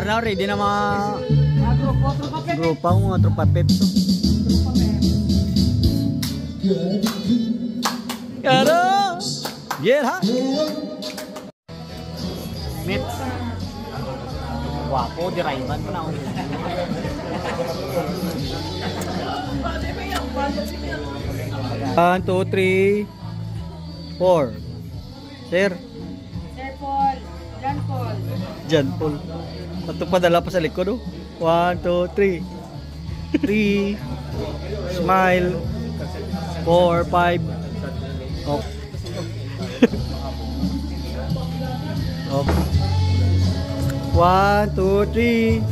Arna, ready na mga grupa ko, mga tropa Pepto. Yara! Yeah, ha? Meet. Wapo, diraiban pa na ako. 1, 2, 3, 4. Sir. Sir Paul. John Paul. John Paul. Satu padala pa sa likod, oh. 1, 2, 3. 3. Smile. 4, 5. Oh. Oh. 1, 2, 3.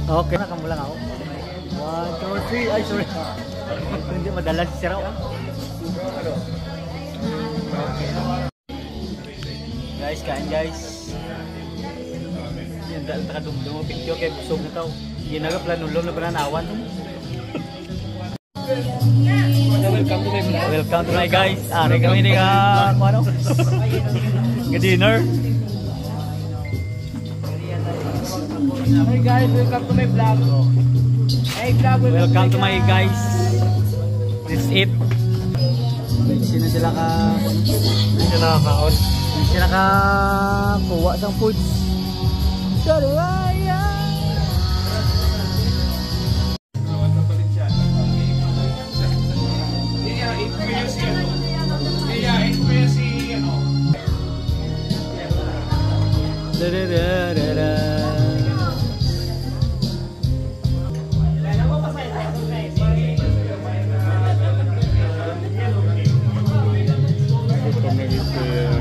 Okay. Kamu lang ako. 1, 2, 3. Ay, sorry. Hindi madala si Sir. Guys, kain guys. Yan dahil nakadumdum mo picture kaya busog na tao. Yan nga planulong na pananawan. Welcome to my guys. Ari kami ni ano? Dinner. Hey guys, welcome to my vlog. Hey vlog, welcome to my guys. This is it. Sino sila ka kaon? Sila ka kuha sang foods. Saraya.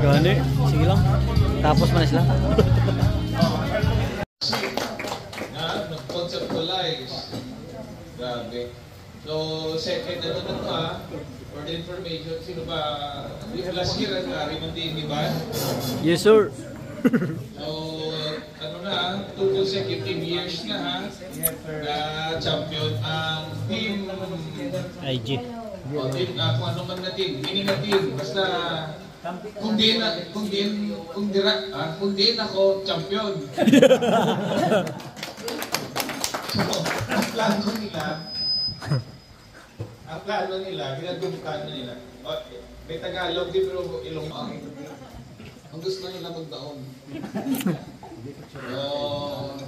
Gani, sige lang. Tapos man sila. Conceptualize. Grabe. So, second na ito for the information, sino ba? Last year, Raymond di ba? Yes, sir. So, ano na, 2 consecutive years na ha, na champion ang team IG. o team, kung ano man na team, hindi na team, basta kung di ako champion. So, ang plano nila, ginagumpan nila. May Tagalog, di pero Ilonggo. Ang gusto nila magdaon. So,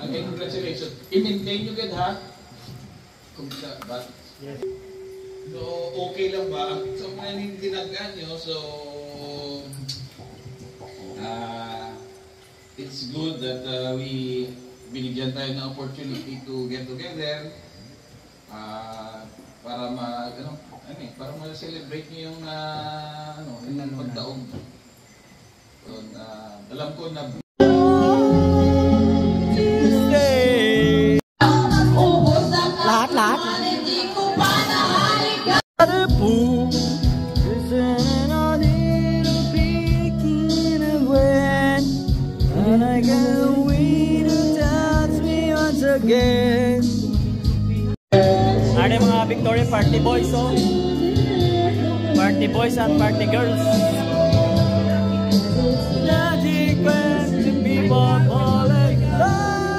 again, congratulations. I-maintain nyo good, ha? But, so, okay lang ba? So, kung tinagaan nyo, so, it's good that we binigyan tayo ng opportunity to get together para para ma-celebrate nyo yung yung pagdaon. So, alam ko na lahat again. Ano mga Victoria party boys, oh? Party boys and party girls. Magic when the people fall in love.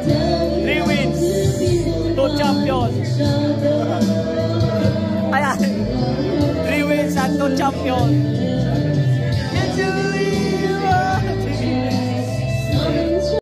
3 wins, 2 champions. Ayan, 3 wins and 2 champions.